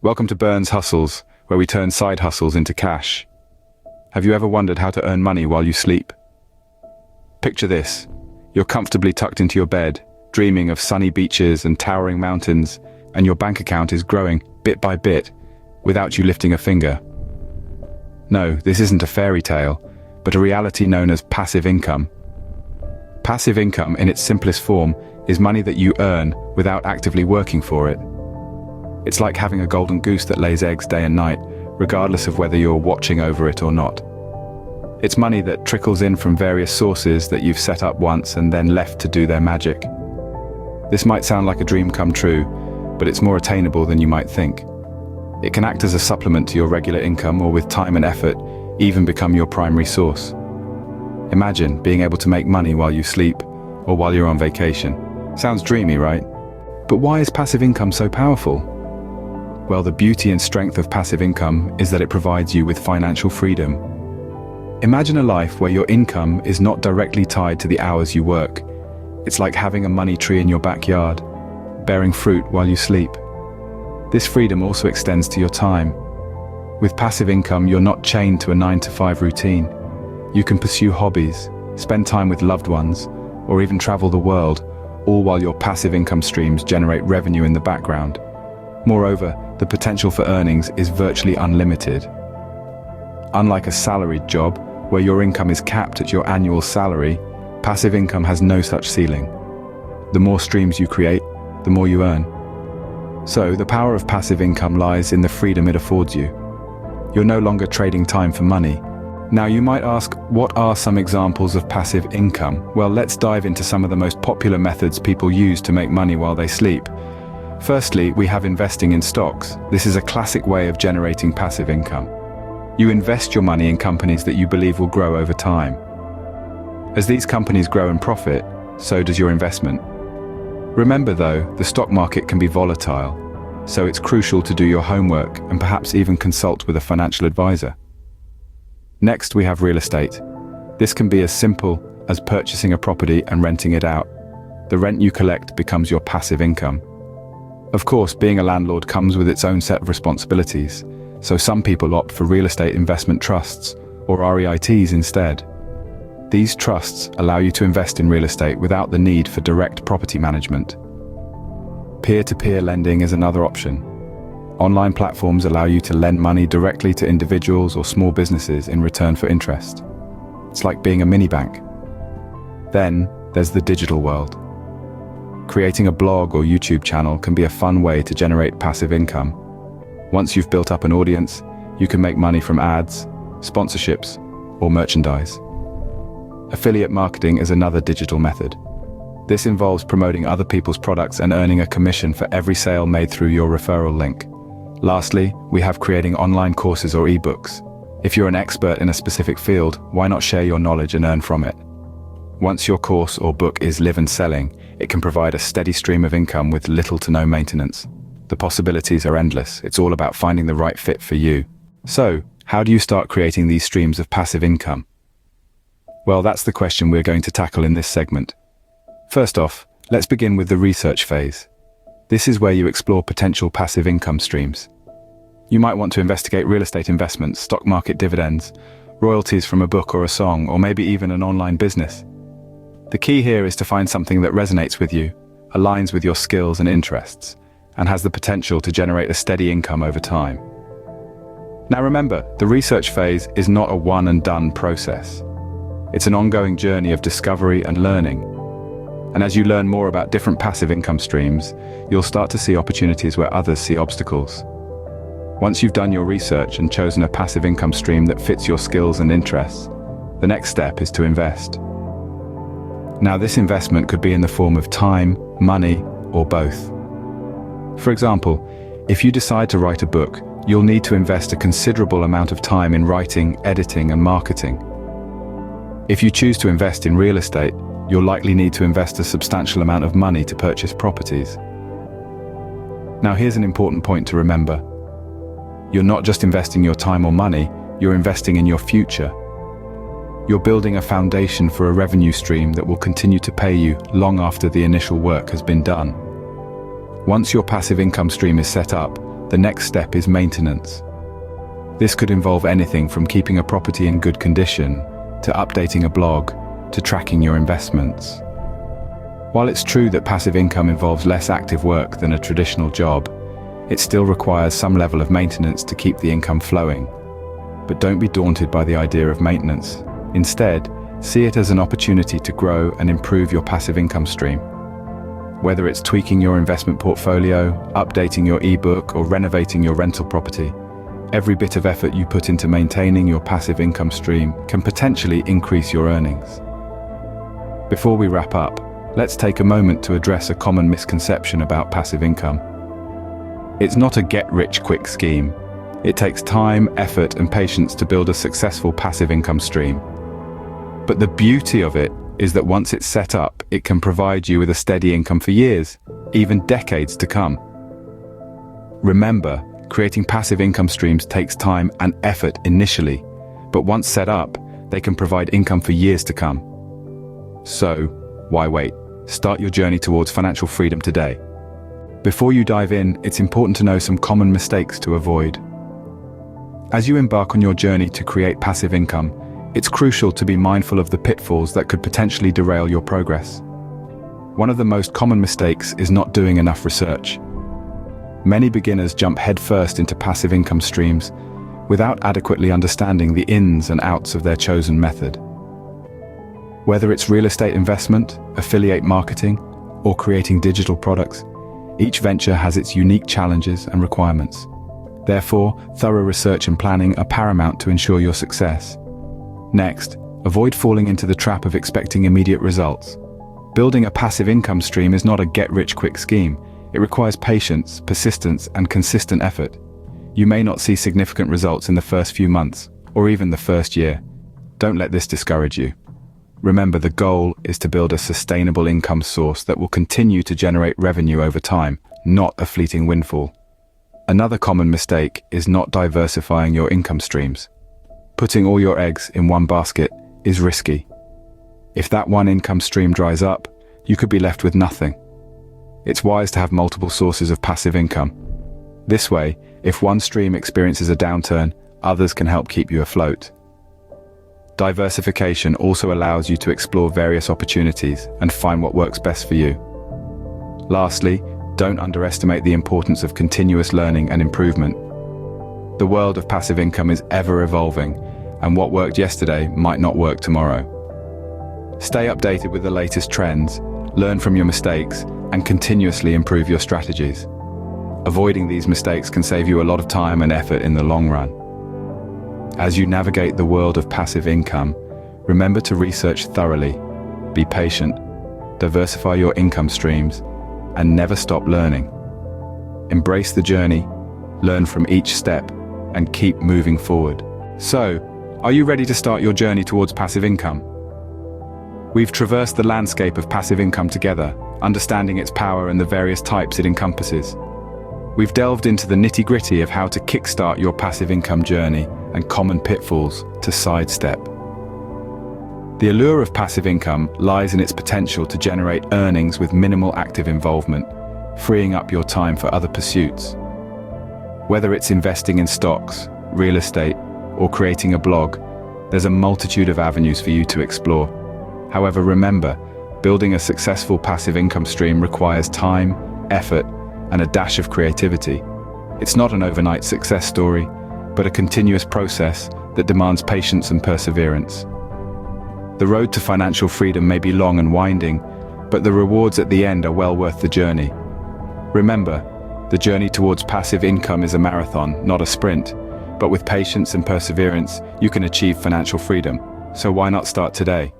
Welcome to Burns Hustles, where we turn side hustles into cash. Have you ever wondered how to earn money while you sleep? Picture this. You're comfortably tucked into your bed, dreaming of sunny beaches and towering mountains, and your bank account is growing bit by bit, without you lifting a finger. No, this isn't a fairy tale, but a reality known as passive income. Passive income, in its simplest form, is money that you earn without actively working for it. It's like having a golden goose that lays eggs day and night, regardless of whether you're watching over it or not. It's money that trickles in from various sources that you've set up once and then left to do their magic. This might sound like a dream come true, but it's more attainable than you might think. It can act as a supplement to your regular income, or with time and effort, even become your primary source. Imagine being able to make money while you sleep, or while you're on vacation. Sounds dreamy, right? But why is passive income so powerful? Well, the beauty and strength of passive income is that it provides you with financial freedom. Imagine a life where your income is not directly tied to the hours you work. It's like having a money tree in your backyard, bearing fruit while you sleep. This freedom also extends to your time. With passive income, you're not chained to a 9-to-5 routine. You can pursue hobbies, spend time with loved ones, or even travel the world, all while your passive income streams generate revenue in the background. Moreover, the potential for earnings is virtually unlimited. Unlike a salaried job, where your income is capped at your annual salary, passive income has no such ceiling. The more streams you create, the more you earn. So, the power of passive income lies in the freedom it affords you. You're no longer trading time for money. Now you might ask, what are some examples of passive income? Well, let's dive into some of the most popular methods people use to make money while they sleep. Firstly, we have investing in stocks. This is a classic way of generating passive income. You invest your money in companies that you believe will grow over time. As these companies grow and profit, so does your investment. Remember though, the stock market can be volatile, so it's crucial to do your homework and perhaps even consult with a financial advisor. Next, we have real estate. This can be as simple as purchasing a property and renting it out. The rent you collect becomes your passive income. Of course, being a landlord comes with its own set of responsibilities, so some people opt for real estate investment trusts, or REITs instead. These trusts allow you to invest in real estate without the need for direct property management. Peer-to-peer lending is another option. Online platforms allow you to lend money directly to individuals or small businesses in return for interest. It's like being a mini bank. Then, there's the digital world. Creating a blog or YouTube channel can be a fun way to generate passive income. Once you've built up an audience, you can make money from ads, sponsorships, or merchandise. Affiliate marketing is another digital method. This involves promoting other people's products and earning a commission for every sale made through your referral link. Lastly, we have creating online courses or ebooks. If you're an expert in a specific field, why not share your knowledge and earn from it? Once your course or book is live and selling, it can provide a steady stream of income with little to no maintenance. The possibilities are endless. It's all about finding the right fit for you. So, how do you start creating these streams of passive income? Well, that's the question we're going to tackle in this segment. First off, let's begin with the research phase. This is where you explore potential passive income streams. You might want to investigate real estate investments, stock market dividends, royalties from a book or a song, or maybe even an online business. The key here is to find something that resonates with you, aligns with your skills and interests, and has the potential to generate a steady income over time. Now remember, the research phase is not a one-and-done process. It's an ongoing journey of discovery and learning. And as you learn more about different passive income streams, you'll start to see opportunities where others see obstacles. Once you've done your research and chosen a passive income stream that fits your skills and interests, the next step is to invest. Now, this investment could be in the form of time, money, or both. For example, if you decide to write a book, you'll need to invest a considerable amount of time in writing, editing, and marketing. If you choose to invest in real estate, you'll likely need to invest a substantial amount of money to purchase properties. Now, here's an important point to remember. You're not just investing your time or money, you're investing in your future. You're building a foundation for a revenue stream that will continue to pay you long after the initial work has been done. Once your passive income stream is set up, the next step is maintenance. This could involve anything from keeping a property in good condition, to updating a blog, to tracking your investments. While it's true that passive income involves less active work than a traditional job, it still requires some level of maintenance to keep the income flowing. But don't be daunted by the idea of maintenance. Instead, see it as an opportunity to grow and improve your passive income stream. Whether it's tweaking your investment portfolio, updating your ebook, or renovating your rental property, every bit of effort you put into maintaining your passive income stream can potentially increase your earnings. Before we wrap up, let's take a moment to address a common misconception about passive income. It's not a get-rich-quick scheme. It takes time, effort, and patience to build a successful passive income stream. But the beauty of it is that once it's set up, it can provide you with a steady income for years, even decades to come. Remember, creating passive income streams takes time and effort initially, but once set up, they can provide income for years to come. So, why wait? Start your journey towards financial freedom today. Before you dive in, it's important to know some common mistakes to avoid. As you embark on your journey to create passive income, it's crucial to be mindful of the pitfalls that could potentially derail your progress. One of the most common mistakes is not doing enough research. Many beginners jump headfirst into passive income streams without adequately understanding the ins and outs of their chosen method. Whether it's real estate investment, affiliate marketing, or creating digital products, each venture has its unique challenges and requirements. Therefore, thorough research and planning are paramount to ensure your success. Next, avoid falling into the trap of expecting immediate results. Building a passive income stream is not a get-rich-quick scheme. It requires patience, persistence, and consistent effort. You may not see significant results in the first few months, or even the first year. Don't let this discourage you. Remember, the goal is to build a sustainable income source that will continue to generate revenue over time, not a fleeting windfall. Another common mistake is not diversifying your income streams. Putting all your eggs in one basket is risky. If that one income stream dries up, you could be left with nothing. It's wise to have multiple sources of passive income. This way, if one stream experiences a downturn, others can help keep you afloat. Diversification also allows you to explore various opportunities and find what works best for you. Lastly, don't underestimate the importance of continuous learning and improvement. The world of passive income is ever evolving, and what worked yesterday might not work tomorrow. Stay updated with the latest trends, learn from your mistakes, and continuously improve your strategies. Avoiding these mistakes can save you a lot of time and effort in the long run. As you navigate the world of passive income, remember to research thoroughly, be patient, diversify your income streams, and never stop learning. Embrace the journey, learn from each step, and keep moving forward. So, are you ready to start your journey towards passive income? We've traversed the landscape of passive income together, understanding its power and the various types it encompasses. We've delved into the nitty-gritty of how to kickstart your passive income journey and common pitfalls to sidestep. The allure of passive income lies in its potential to generate earnings with minimal active involvement, freeing up your time for other pursuits. Whether it's investing in stocks, real estate, or creating a blog, there's a multitude of avenues for you to explore. However, remember, building a successful passive income stream requires time, effort, and a dash of creativity. It's not an overnight success story, but a continuous process that demands patience and perseverance. The road to financial freedom may be long and winding, but the rewards at the end are well worth the journey. Remember, the journey towards passive income is a marathon, not a sprint, but with patience and perseverance, you can achieve financial freedom. So why not start today?